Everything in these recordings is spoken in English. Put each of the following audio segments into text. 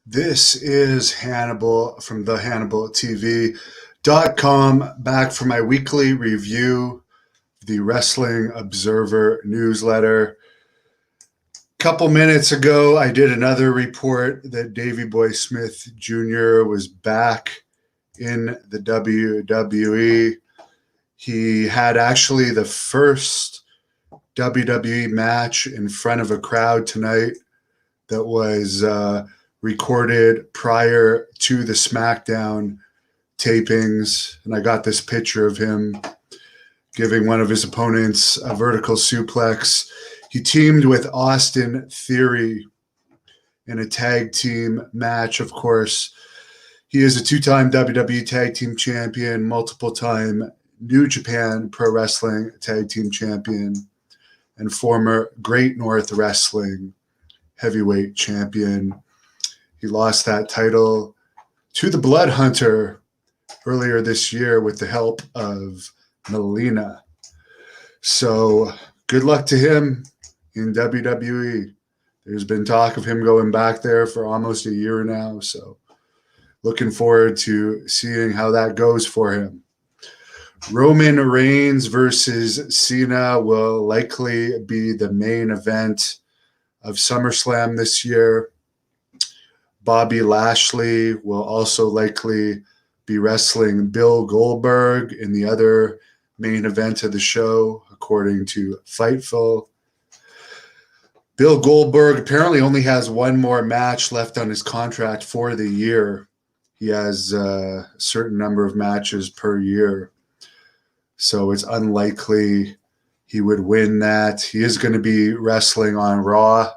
This is Hannibal from the HannibalTV.com, back for my weekly review of the Wrestling Observer newsletter. A couple minutes ago, I did another report that Davey Boy Smith Jr. was back in the WWE. He had actually the first WWE match in front of a crowd tonight that was recorded prior to the SmackDown tapings. And I got this picture of him giving one of his opponents a vertical suplex. He teamed with Austin Theory in a tag team match, of course. He is a two-time WWE Tag Team Champion, multiple-time New Japan Pro Wrestling Tag Team Champion, and former Great North Wrestling Heavyweight Champion. He lost that title to the Blood Hunter earlier this year with the help of Melina. So good luck to him in WWE. There's been talk of him going back there for almost a year now. So looking forward to seeing how that goes for him. Roman Reigns versus Cena will likely be the main event of SummerSlam this year. Bobby Lashley will also likely be wrestling Bill Goldberg in the other main event of the show, according to Fightful. Bill Goldberg apparently only has one more match left on his contract for the year. He has a certain number of matches per year, so it's unlikely he would win that. He is going to be wrestling on Raw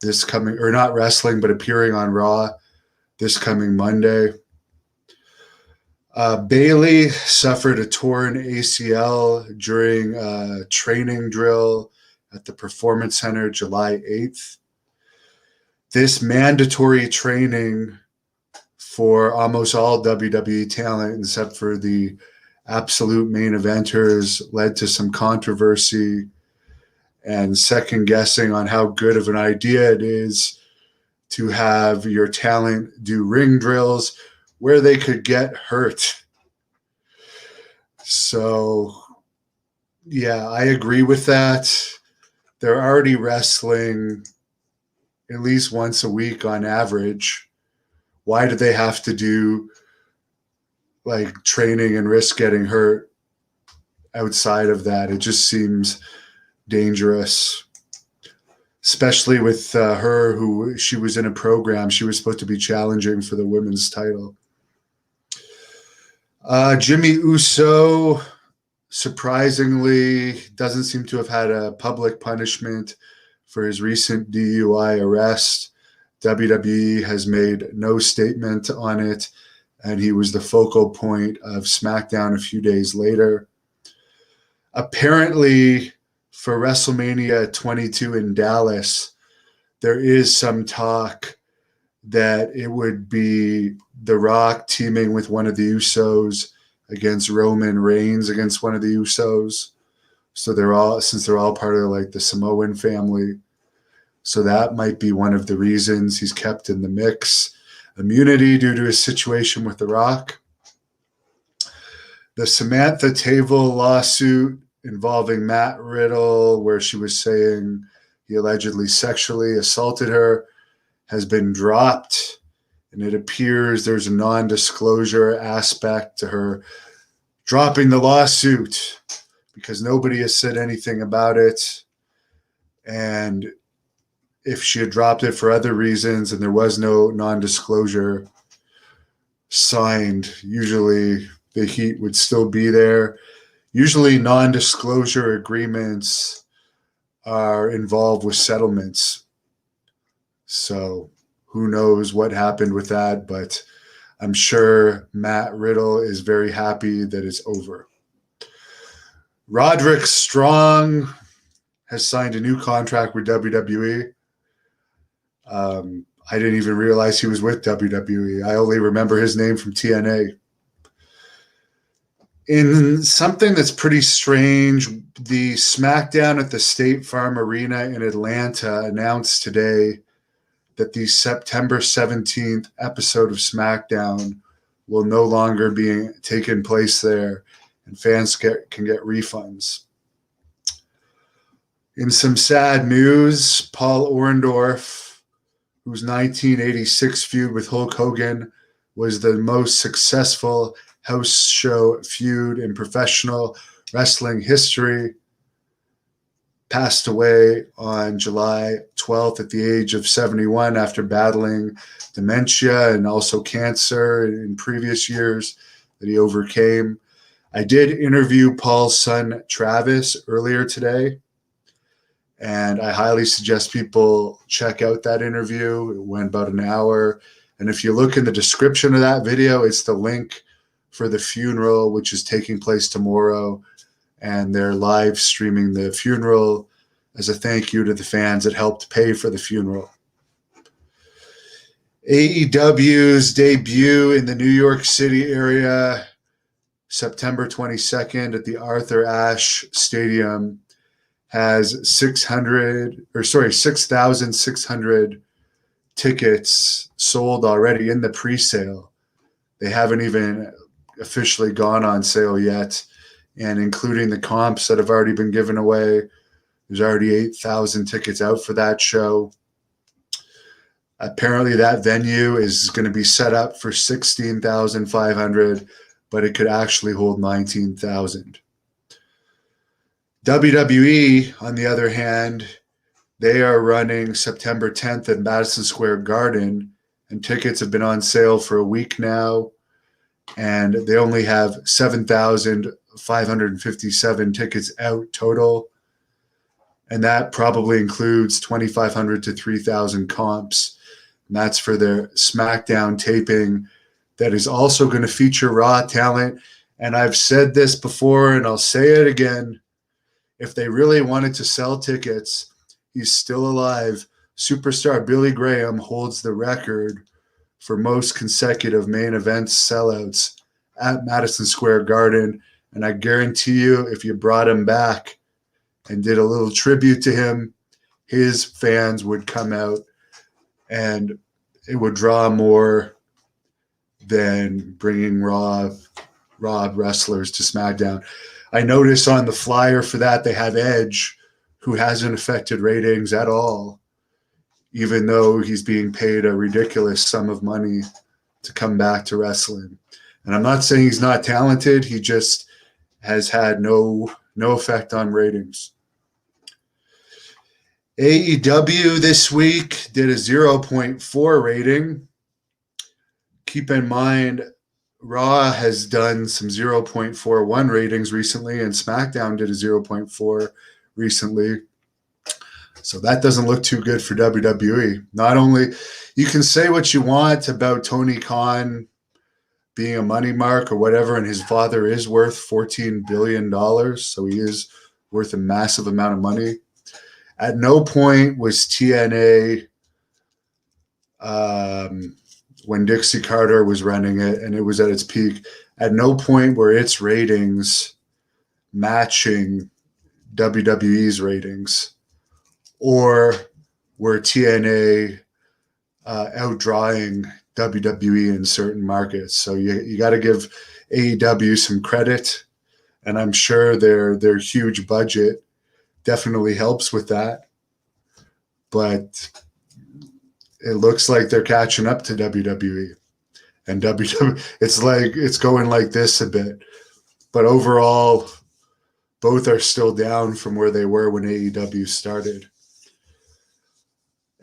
this coming, or not wrestling, but appearing on Raw this coming Monday. Bayley suffered a torn ACL during a training drill at the Performance Center July 8th. This mandatory training for almost all WWE talent, except for the absolute main eventers, led to some controversy and second guessing on how good of an idea it is to have your talent do ring drills where they could get hurt. So, yeah, I agree with that. They're already wrestling at least once a week on average. Why do they have to do like training and risk getting hurt outside of that? It just seems dangerous, especially with her, who she was in a program. She was supposed to be challenging for the women's title. Jimmy Uso, surprisingly, doesn't seem to have had a public punishment for his recent DUI arrest. WWE has made no statement on it, and he was the focal point of SmackDown a few days later. Apparently, for WrestleMania 22 in Dallas, there is some talk that it would be The Rock teaming with one of the Usos against Roman Reigns against one of the Usos. So since they're all part of like the Samoan family. So that might be one of the reasons he's kept in the mix. Immunity due to his situation with The Rock. The Samantha Tavel lawsuit involving Matt Riddle, where she was saying he allegedly sexually assaulted her, has been dropped, and it appears there's a non-disclosure aspect to her dropping the lawsuit because nobody has said anything about it. And if she had dropped it for other reasons and there was no non-disclosure signed, usually the heat would still be there. Usually non-disclosure agreements are involved with settlements. So who knows what happened with that, but I'm sure Matt Riddle is very happy that it's over. Roderick Strong has signed a new contract with WWE. I didn't even realize he was with WWE. I only remember his name from TNA. In something that's pretty strange, the SmackDown at the State Farm Arena in Atlanta announced today that the September 17th episode of SmackDown will no longer be taking place there, and fans can get refunds. In some sad news, Paul Orndorff, whose 1986 feud with Hulk Hogan was the most successful house show feud in professional wrestling history, passed away on July 12th at the age of 71 after battling dementia and also cancer in previous years that he overcame. I did interview Paul's son, Travis, earlier today, and I highly suggest people check out that interview. It went about an hour. And if you look in the description of that video, it's the link for the funeral, which is taking place tomorrow. And they're live streaming the funeral as a thank you to the fans that helped pay for the funeral. AEW's debut in the New York City area, September 22nd at the Arthur Ashe Stadium, has 6,600 tickets sold already in the pre-sale. They haven't even officially gone on sale yet. And including the comps that have already been given away, there's already 8,000 tickets out for that show. Apparently that venue is going to be set up for 16,500, but it could actually hold 19,000. WWE, on the other hand, they are running September 10th at Madison Square Garden, and tickets have been on sale for a week now, and they only have 7,557 tickets out total, and that probably includes 2,500 to 3,000 comps, and that's for their SmackDown taping that is also going to feature Raw talent. And I've said this before, and I'll say it again. If they really wanted to sell tickets, he's still alive. Superstar Billy Graham holds the record for most consecutive main event sellouts at Madison Square Garden. And I guarantee you, if you brought him back and did a little tribute to him, his fans would come out and it would draw more than bringing Raw wrestlers to SmackDown. I noticed on the flyer for that, they have Edge, who hasn't affected ratings at all, even though he's being paid a ridiculous sum of money to come back to wrestling. And I'm not saying he's not talented. He just has had no effect on ratings. AEW this week did a 0.4 rating. Keep in mind, Raw has done some 0.41 ratings recently, and SmackDown did a 0.4 recently. So that doesn't look too good for WWE. Not only, you can say what you want about Tony Khan being a money mark or whatever, and his father is worth $14 billion, so he is worth a massive amount of money. At no point was TNA, when Dixie Carter was running it and it was at its peak, at no point were its ratings matching WWE's ratings, or were TNA outdrawing WWE in certain markets. So you got to give AEW some credit, and I'm sure their huge budget definitely helps with that. But it looks like they're catching up to WWE, and WWE, it's going like this a bit. But overall, both are still down from where they were when AEW started.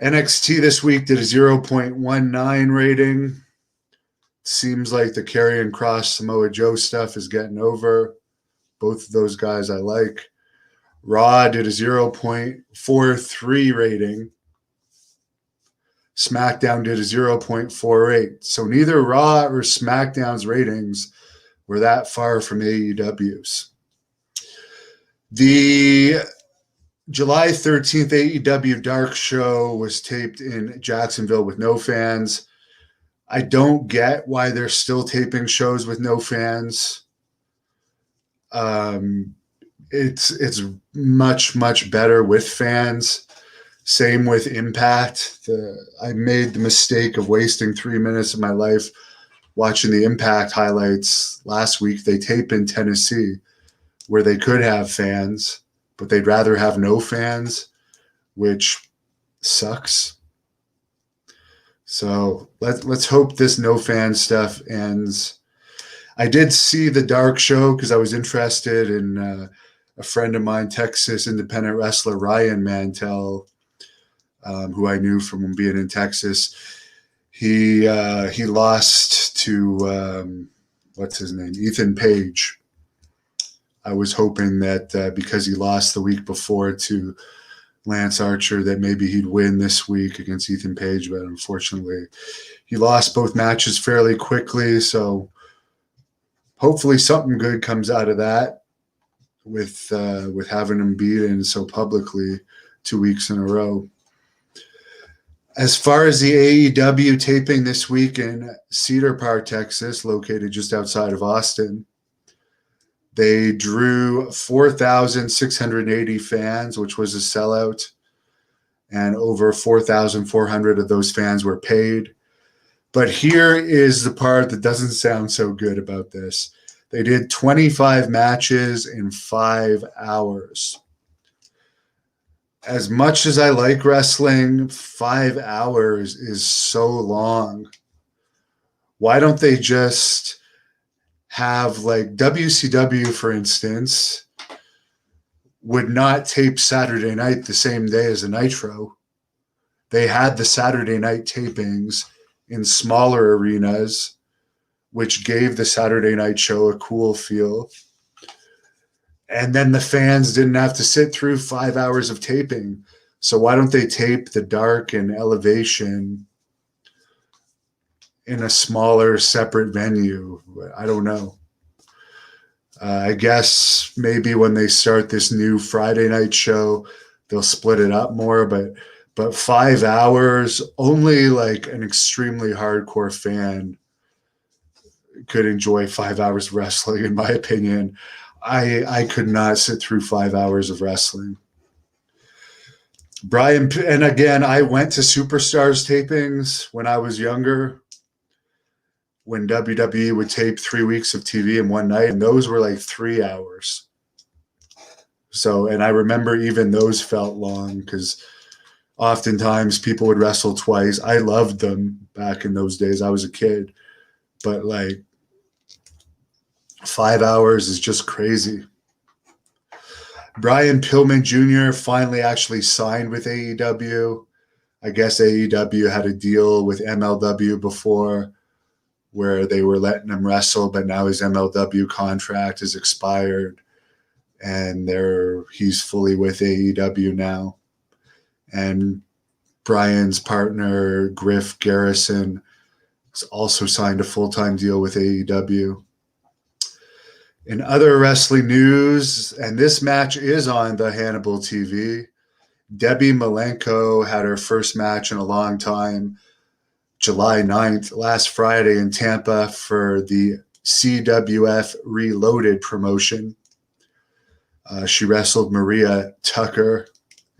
NXT this week did a 0.19 rating. Seems like the Karrion Kross Samoa Joe stuff is getting over. Both of those guys I like. Raw did a 0.43 rating. SmackDown did a 0.48. So neither Raw or SmackDown's ratings were that far from AEW's. The July 13th AEW Dark Show was taped in Jacksonville with no fans. I don't get why they're still taping shows with no fans. It's much, much better with fans. Same with Impact. I made the mistake of wasting 3 minutes of my life watching the Impact highlights last week. They tape in Tennessee where they could have fans, but they'd rather have no fans, which sucks. So let's hope this no fan stuff ends. I did see the Dark show because I was interested in a friend of mine, Texas independent wrestler Ryan Mantell, who I knew from being in Texas. He lost to what's his name, Ethan Page. I was hoping that because he lost the week before to Lance Archer, that maybe he'd win this week against Ethan Page, but unfortunately, he lost both matches fairly quickly. So hopefully, something good comes out of that with having him beaten so publicly 2 weeks in a row. As far as the AEW taping this week in Cedar Park, Texas, located just outside of Austin, they drew 4,680 fans, which was a sellout, and over 4,400 of those fans were paid. But here is the part that doesn't sound so good about this. They did 25 matches in 5 hours. As much as I like wrestling, 5 hours is so long. Why don't they just have, like, WCW, for instance, would not tape Saturday night the same day as a Nitro. They had the Saturday night tapings in smaller arenas, which gave the Saturday night show a cool feel. And then the fans didn't have to sit through 5 hours of taping. So why don't they tape the Dark and Elevation in a smaller, separate venue? I don't know. I guess maybe when they start this new Friday night show, they'll split it up more. But 5 hours, only like an extremely hardcore fan could enjoy 5 hours of wrestling, in my opinion. I could not sit through 5 hours of wrestling. Brian, and again, I went to Superstars tapings when I was younger, when WWE would tape 3 weeks of TV in one night, and those were like 3 hours. So, and I remember even those felt long because oftentimes people would wrestle twice. I loved them back in those days. I was a kid, but like 5 hours is just crazy. Brian Pillman Jr. finally actually signed with AEW. I guess AEW had a deal with MLW before where they were letting him wrestle, but now his MLW contract is expired and he's fully with AEW now. And Brian's partner, Griff Garrison, has also signed a full-time deal with AEW. In other wrestling news, and this match is on the Hannibal TV, Debbie Malenko had her first match in a long time, July 9th, last Friday in Tampa for the CWF Reloaded promotion. She wrestled Maria Tucker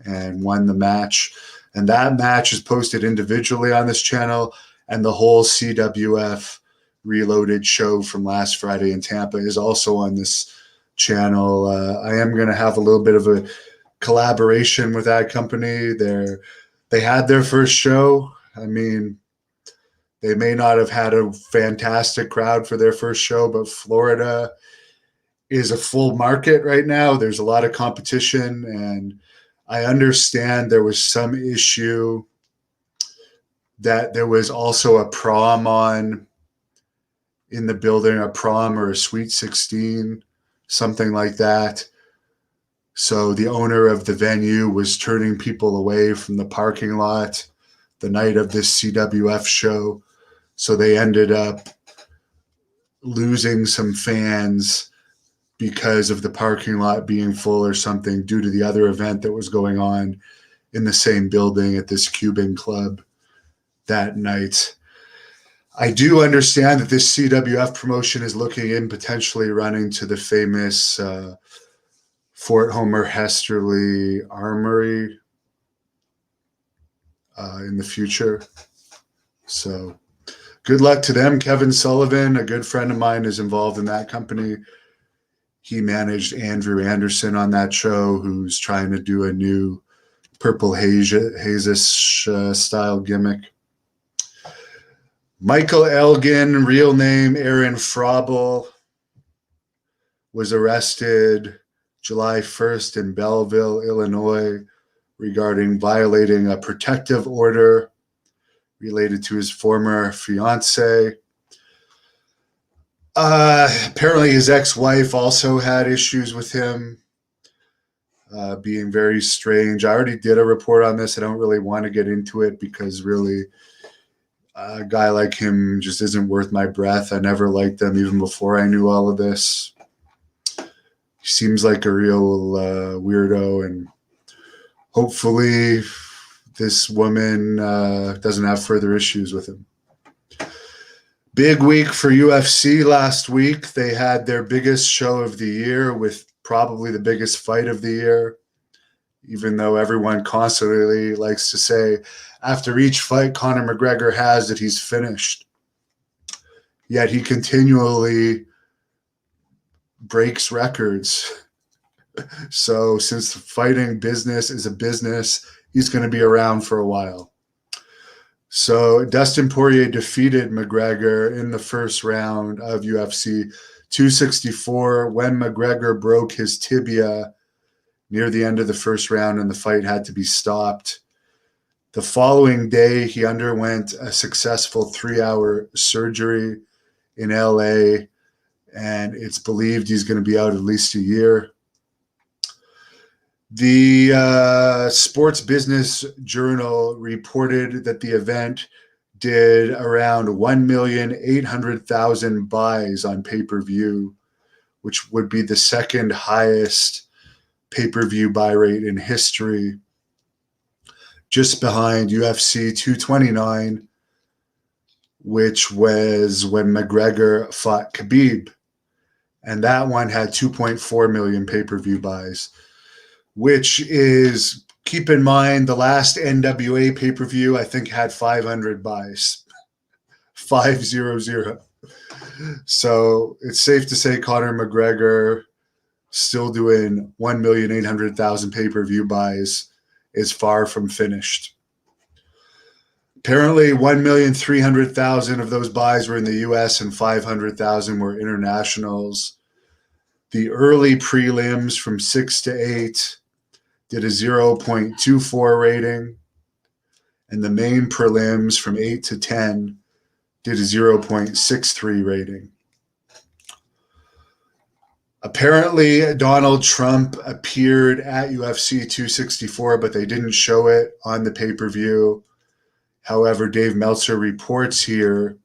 and won the match. And that match is posted individually on this channel, and the whole CWF Reloaded show from last Friday in Tampa is also on this channel. I am going to have a little bit of a collaboration with that company. They had their first show. I mean, they may not have had a fantastic crowd for their first show, but Florida is a full market right now. There's a lot of competition, and I understand there was some issue that there was also a prom on in the building, a prom or a Sweet 16, something like that. So the owner of the venue was turning people away from the parking lot the night of this CWF show. So they ended up losing some fans because of the parking lot being full or something due to the other event that was going on in the same building at this Cuban club that night. I do understand that this CWF promotion is looking in potentially running to the famous Fort Homer Hesterly Armory. in the future. So good luck to them. Kevin Sullivan, a good friend of mine, is involved in that company. He managed Andrew Anderson on that show, who's trying to do a new Purple Haze style gimmick. Michael Elgin, real name Aaron Frabel, was arrested July 1st in Belleville, Illinois, regarding violating a protective order related to his former fiance. Apparently his ex-wife also had issues with him, being very strange. I already did a report on this. I don't really want to get into it because really a guy like him just isn't worth my breath. I never liked him even before I knew all of this. He seems like a real weirdo, and hopefully this woman doesn't have further issues with him. Big week for UFC last week. They had their biggest show of the year with probably the biggest fight of the year, even though everyone constantly likes to say after each fight Conor McGregor has that he's finished. Yet he continually breaks records. So since fighting business is a business, he's going to be around for a while. So Dustin Poirier defeated McGregor in the first round of UFC 264 when McGregor broke his tibia near the end of the first round and the fight had to be stopped. The following day, he underwent a successful 3-hour surgery in LA, and it's believed he's going to be out at least a year. The Sports Business Journal reported that the event did around 1,800,000 buys on pay-per-view, which would be the second highest pay-per-view buy rate in history, just behind UFC 229, which was when McGregor fought Khabib. And that one had 2.4 million pay-per-view buys, which is, keep in mind, the last NWA pay-per-view, I think, had 500 buys. 500. So it's safe to say Conor McGregor, still doing 1,800,000 pay-per-view buys, is far from finished. Apparently 1,300,000 of those buys were in the US and 500,000 were internationals. The early prelims from 6 to 8 did a 0.24 rating, and the main prelims from 8 to 10 did a 0.63 rating. Apparently, Donald Trump appeared at UFC 264, but they didn't show it on the pay-per-view. However, Dave Meltzer reports here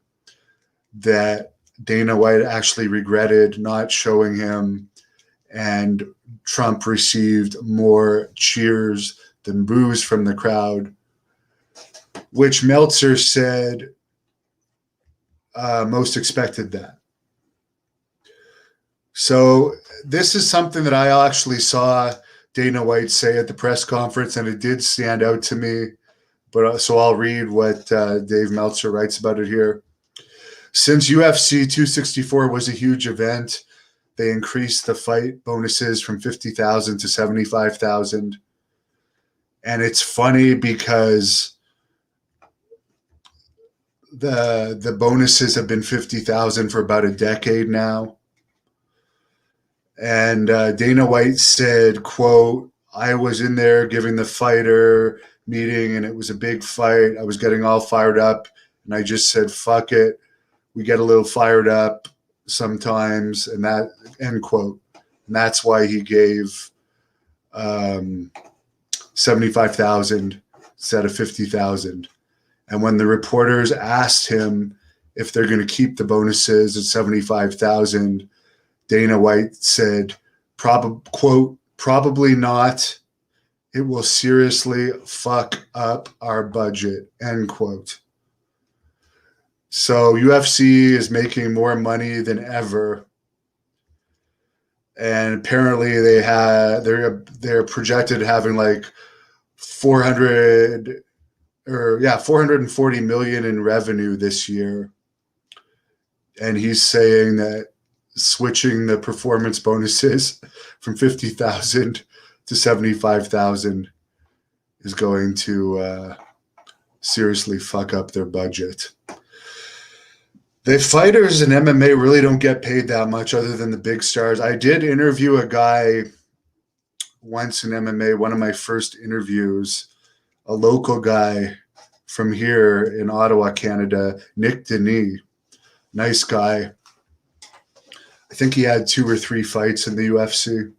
that Dana White actually regretted not showing him, and Trump received more cheers than boos from the crowd, which Meltzer said most expected that. So this is something that I actually saw Dana White say at the press conference, and it did stand out to me. But so I'll read what Dave Meltzer writes about it here. Since UFC 264 was a huge event, they increased the fight bonuses from 50,000 to 75,000. And it's funny because the bonuses have been 50,000 for about a decade now. And Dana White said, quote, I was in there giving the fighter meeting and it was a big fight. I was getting all fired up and I just said, fuck it. We get a little fired up sometimes, and that, end quote. And that's why he gave 75,000 instead of 50,000. And when the reporters asked him if they're going to keep the bonuses at 75,000, Dana White said, quote, probably not. It will seriously fuck up our budget, end quote. So UFC is making more money than ever. And apparently they're projected having like 400 440 million in revenue this year. And he's saying that switching the performance bonuses from 50,000 to 75,000 is going to seriously fuck up their budget. The fighters in MMA really don't get paid that much other than the big stars. I did interview a guy once in MMA, one of my first interviews, a local guy from here in Ottawa, Canada, Nick Denis. Nice guy. I think he had 2 or 3 fights in the UFC.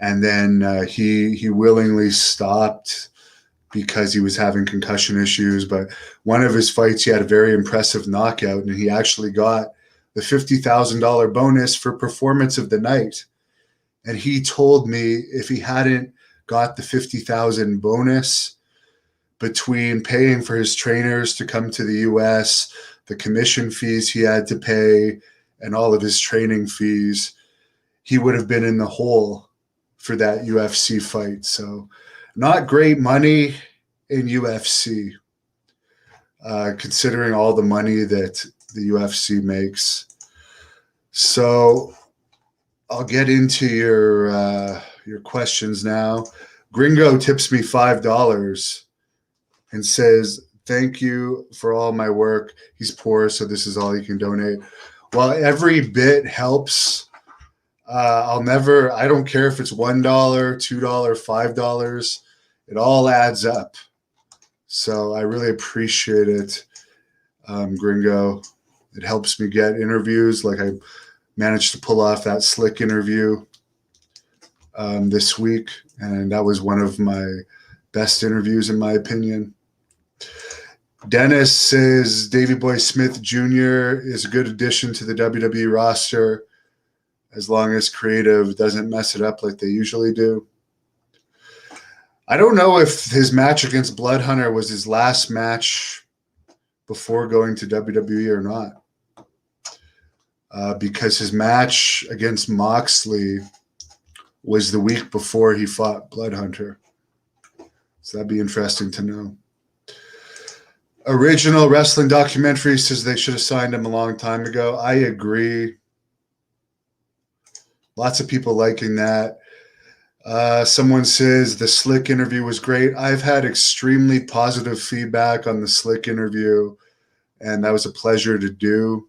And then he willingly stopped because he was having concussion issues. But one of his fights, he had a very impressive knockout, and he actually got the $50,000 bonus for performance of the night. And he told me if he hadn't got the 50,000 bonus between paying for his trainers to come to the US, the commission fees he had to pay, and all of his training fees, he would have been in the hole for that UFC fight. So not great money in UFC, considering all the money that the UFC makes. So I'll get into your questions now. Gringo tips me $5 and says, "Thank you for all my work." He's poor, so this is all he can donate. Well, every bit helps. I don't care if it's $1, $2, $5. It all adds up. So I really appreciate it, Gringo. It helps me get interviews. Like I managed to pull off that Slick interview this week, and that was one of my best interviews in my opinion. Dennis says Davey Boy Smith Jr. is a good addition to the WWE roster as long as creative doesn't mess it up like they usually do. I don't know if his match against Blood Hunter was his last match before going to WWE or not, because his match against Moxley was the week before he fought Blood Hunter. So that'd be interesting to know. Original Wrestling Documentary says they should have signed him a long time ago. I agree. Lots of people liking that. Someone says the Slick interview was great. I've had extremely positive feedback on the Slick interview, and that was a pleasure to do.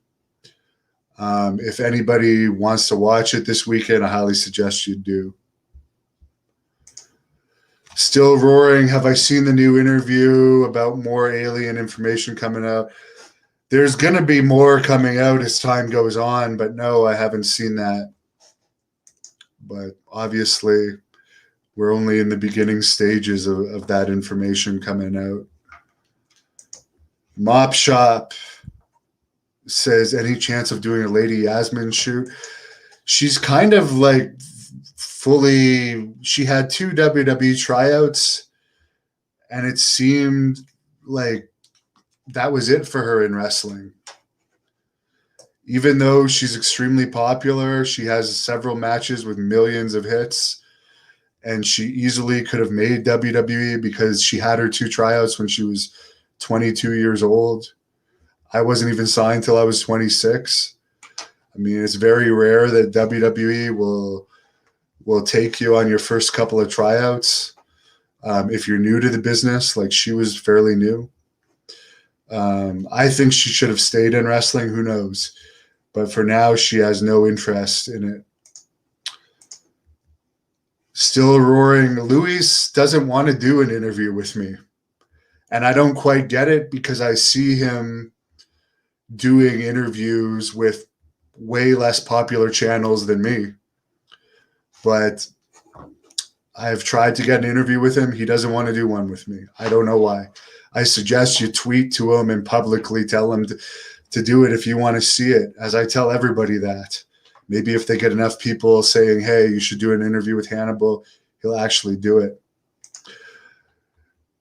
If anybody wants to watch it this weekend, I highly suggest you do. Still roaring. Have I seen the new interview about more alien information coming out? There's going to be more coming out as time goes on, but no, I haven't seen that. But obviously, we're only in the beginning stages of that information coming out. Mop Shop says, any chance of doing a Lady Yasmin shoot? She's kind of like she had 2 WWE tryouts, and it seemed like that was it for her in wrestling. Even though she's extremely popular, she has several matches with millions of hits, and she easily could have made WWE because she had her 2 tryouts when she was 22 years old. I wasn't even signed till I was 26. I mean, it's very rare that WWE will take you on your first couple of tryouts. If you're new to the business, like she was fairly new. I think she should have stayed in wrestling. Who knows? But for now, she has no interest in it. Still roaring. Luis doesn't want to do an interview with me. And I don't quite get it because I see him doing interviews with way less popular channels than me. But I've tried to get an interview with him. He doesn't want to do one with me. I don't know why. I suggest you tweet to him and publicly tell him to do it if you want to see it, as I tell everybody that. Maybe if they get enough people saying, hey, you should do an interview with Hannibal, he'll actually do it.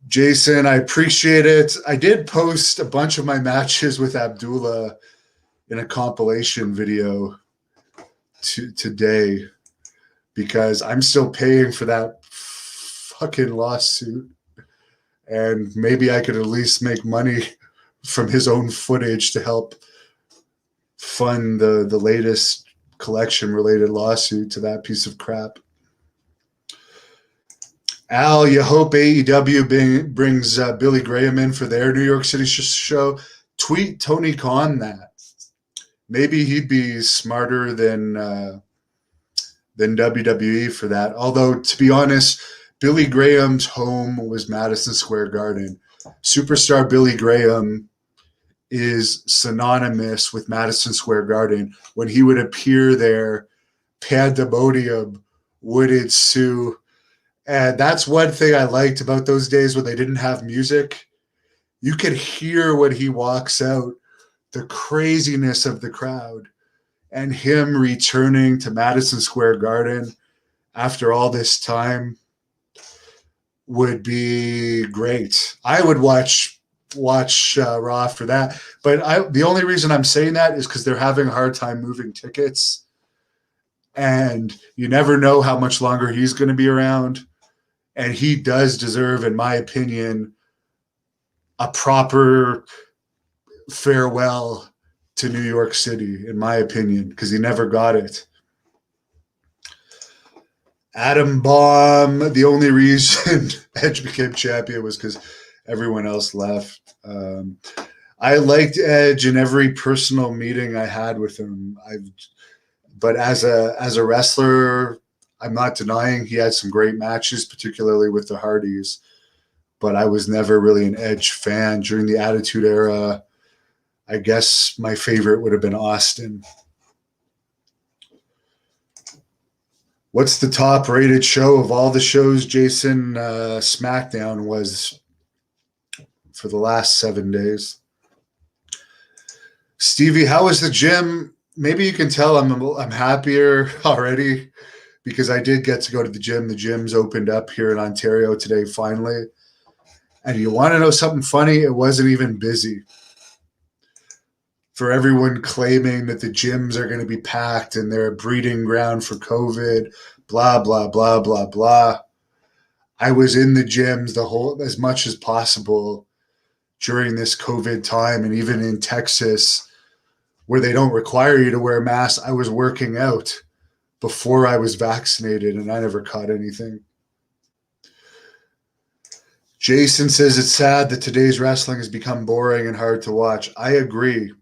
Jason, I appreciate it. I did post a bunch of my matches with Abdullah in a compilation video today because I'm still paying for that fucking lawsuit. and maybe I could at least make money from his own footage to help fund the latest collection related lawsuit to that piece of crap. Al, you hope AEW brings Billy Graham in for their New York City show. Tweet Tony Khan that. Maybe he'd be smarter than WWE for that. Although, to be honest, Billy Graham's home was Madison Square Garden. Superstar Billy Graham is synonymous with Madison Square Garden. When he would appear there, pandemonium would ensue. And that's one thing I liked about those days when they didn't have music. You could hear when he walks out, the craziness of the crowd, and him returning to Madison Square Garden after all this time would be great. I would watch Raw for that. But the only reason I'm saying that is because they're having a hard time moving tickets. And you never know how much longer he's going to be around. And he does deserve, in my opinion, a proper farewell to New York City, in my opinion, because he never got it. Adam Bomb, the only reason Edge became champion was because everyone else left. I liked Edge in every personal meeting I had with him. But as a wrestler, I'm not denying he had some great matches, particularly with the Hardys. But I was never really an Edge fan. During the Attitude Era, I guess my favorite would have been Austin. What's the top rated show of all the shows, Jason? SmackDown was for the last 7 days. Stevie, how was the gym? Maybe you can tell I'm happier already because I did get to go to the gym. The gym's opened up here in Ontario today, finally. And you want to know something funny? It wasn't even busy. For everyone claiming that the gyms are going to be packed and they're a breeding ground for COVID, blah, blah, blah, blah, blah. I was in the gyms as much as possible during this COVID time, and even in Texas, where they don't require you to wear masks, I was working out before I was vaccinated, and I never caught anything. Jason says it's sad that today's wrestling has become boring and hard to watch. I agree.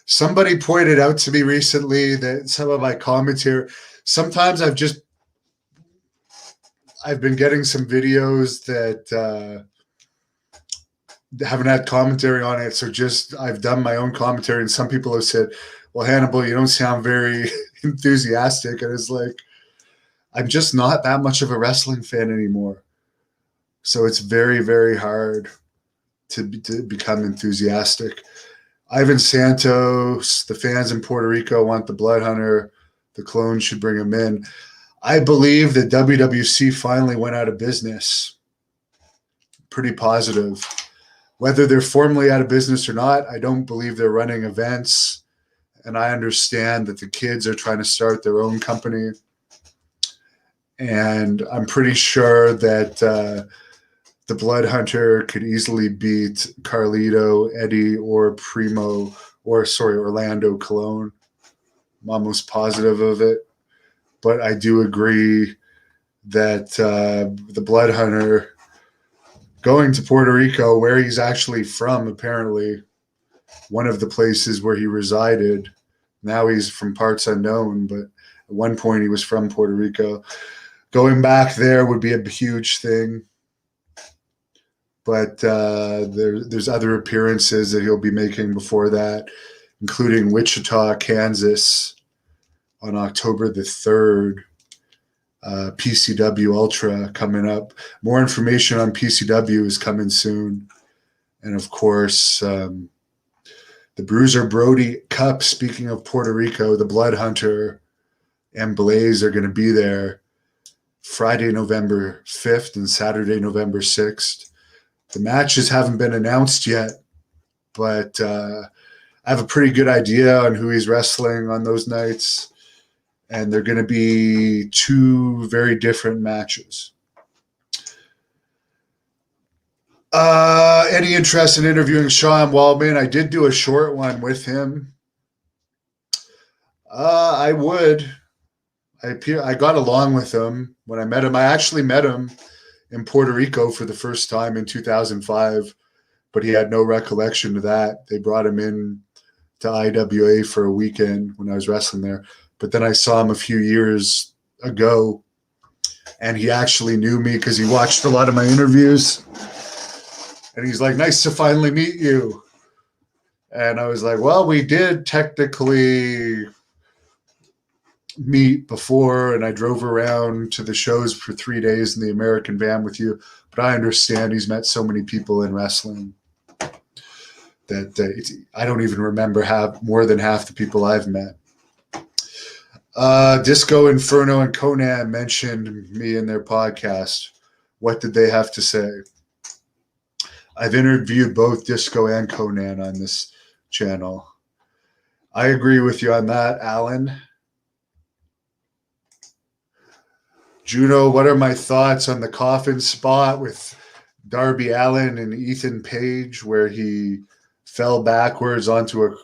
Somebody pointed out to me recently that some of my commentary, sometimes I've been getting some videos that haven't had commentary on it. So I've done my own commentary, and some people have said, well, Hannibal, you don't sound very enthusiastic. And it's like, I'm just not that much of a wrestling fan anymore. So it's very, very hard to become enthusiastic. Ivan Santos, the fans in Puerto Rico want the Blood Hunter. The clone should bring him in. I believe that WWC finally went out of business. Pretty positive. Whether they're formally out of business or not, I don't believe they're running events. And I understand that the kids are trying to start their own company. And I'm pretty sure that the Blood Hunter could easily beat Carlito, Eddie, or Orlando Colon. I'm almost positive of it. But I do agree that the Blood Hunter going to Puerto Rico, where he's actually from, apparently, one of the places where he resided. Now he's from parts unknown, but at one point he was from Puerto Rico. Going back there would be a huge thing. But there's other appearances that he'll be making before that, including Wichita, Kansas on October the 3rd. PCW Ultra coming up. More information on PCW is coming soon. And, of course, the Bruiser Brody Cup, speaking of Puerto Rico, the Blood Hunter and Blaze are going to be there Friday, November 5th and Saturday, November 6th. The matches haven't been announced yet, but I have a pretty good idea on who he's wrestling on those nights. And they're going to be two very different matches. Any interest in interviewing Sean Waldman? I did do a short one with him. I would. I got along with him when I met him. I actually met him in Puerto Rico for the first time in 2005, but he had no recollection of that. They brought him in to IWA for a weekend when I was wrestling there. But then I saw him a few years ago, and he actually knew me because he watched a lot of my interviews. And he's like, "Nice to finally meet you." And I was like, "Well, we did technically meet before, and I drove around to the shows for 3 days in the American van with you. But I understand he's met so many people in wrestling that I don't even remember more than half the people I've met." Disco Inferno and Conan mentioned me in their podcast. What did they have to say? I've interviewed both Disco and Conan on this channel. I agree with you on that, Alan. Juno, what are my thoughts on the coffin spot with Darby Allin and Ethan Page, where he fell backwards onto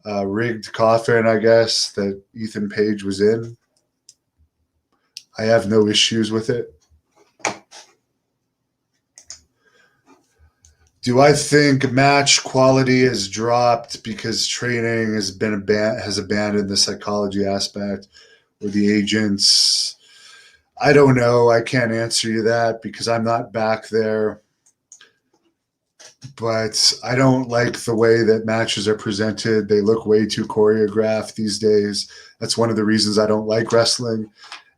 a rigged coffin, I guess, that Ethan Page was in? I have no issues with it. Do I think match quality has dropped because training has abandoned the psychology aspect, or the agents? I don't know. I can't answer you that because I'm not back there. But I don't like the way that matches are presented. They look way too choreographed these days. That's one of the reasons I don't like wrestling,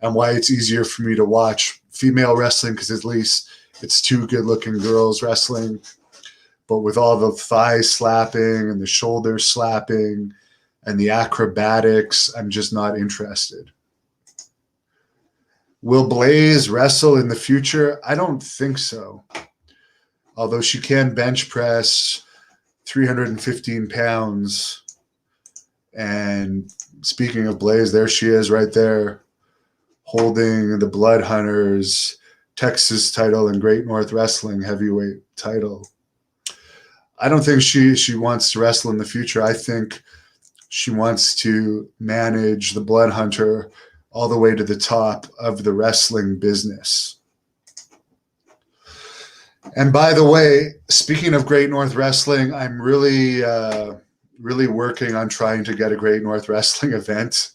and why it's easier for me to watch female wrestling, because at least it's two good-looking girls wrestling. But with all the thigh slapping and the shoulder slapping and the acrobatics, I'm just not interested. Will Blaze wrestle in the future? I don't think so. Although she can bench press 315 pounds. And speaking of Blaze, there she is right there, holding the Blood Hunters Texas title and Great North Wrestling heavyweight title. I don't think she wants to wrestle in the future. I think she wants to manage the Blood Hunter all the way to the top of the wrestling business. And by the way, speaking of Great North Wrestling, I'm really working on trying to get a Great North Wrestling event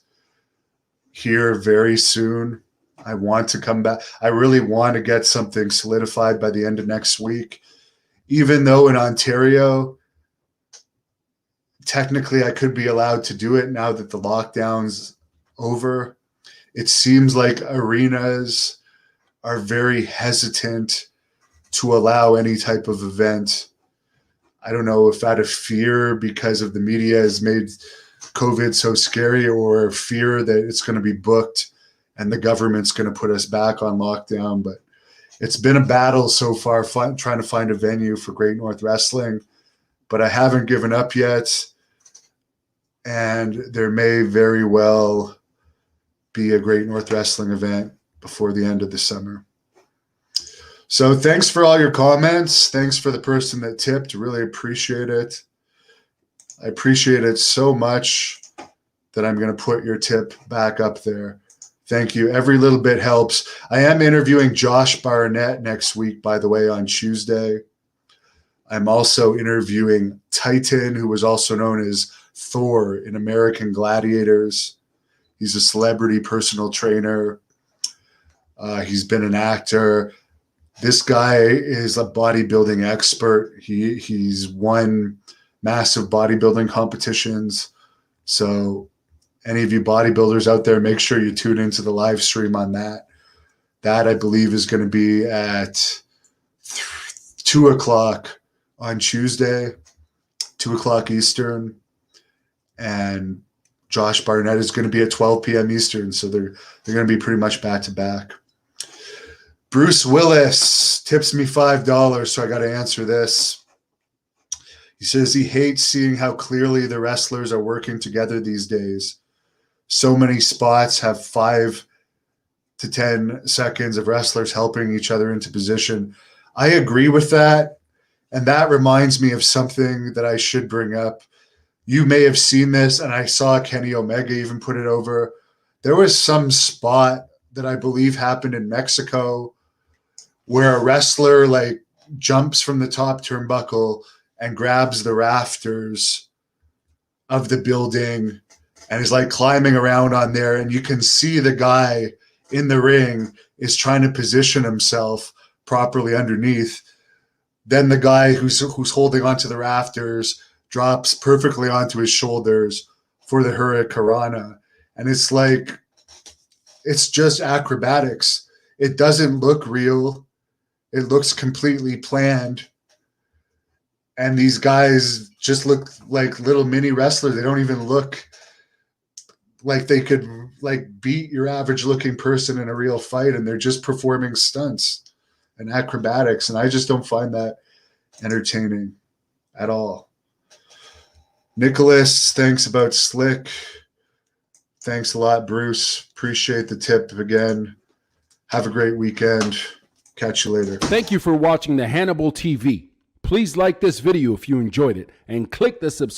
here very soon. I want to come back. I really want to get something solidified by the end of next week. Even though in Ontario, technically I could be allowed to do it now that the lockdown's over, it seems like arenas are very hesitant to allow any type of event. I don't know if out of fear because of the media has made COVID so scary, or fear that it's going to be booked and the government's going to put us back on lockdown. But it's been a battle so far trying to find a venue for Great North Wrestling, but I haven't given up yet. And there may very well be a Great North Wrestling event before the end of the summer. So thanks for all your comments. Thanks for the person that tipped. Really appreciate it. I appreciate it so much that I'm going to put your tip back up there. Thank you. Every little bit helps. I am interviewing Josh Barnett next week, by the way, on Tuesday. I'm also interviewing Titan, who was also known as Thor in American Gladiators. He's a celebrity personal trainer. He's been an actor. This guy is a bodybuilding expert. He's won massive bodybuilding competitions. So any of you bodybuilders out there, make sure you tune into the live stream on that. That, I believe, is going to be at 2 o'clock on Tuesday, 2 o'clock Eastern. And Josh Barnett is going to be at 12 p.m. Eastern. So they're going to be pretty much back to back. Bruce Willis tips me $5, so I got to answer this. He says he hates seeing how clearly the wrestlers are working together these days. So many spots have 5 to 10 seconds of wrestlers helping each other into position. I agree with that. And that reminds me of something that I should bring up. You may have seen this, and I saw Kenny Omega even put it over. There was some spot that I believe happened in Mexico where a wrestler like jumps from the top turnbuckle and grabs the rafters of the building and is like climbing around on there. And you can see the guy in the ring is trying to position himself properly underneath. Then the guy who's holding onto the rafters drops perfectly onto his shoulders for the Hurricanrana. And it's like, it's just acrobatics. It doesn't look real. It looks completely planned. And these guys just look like little mini wrestlers. They don't even look like they could like beat your average looking person in a real fight, and they're just performing stunts and acrobatics. And I just don't find that entertaining at all. Nicholas, thanks about Slick. Thanks a lot, Bruce. Appreciate the tip again. Have a great weekend. Catch you later. Thank you for watching the Hannibal TV. Please like this video if you enjoyed it and click the subscribe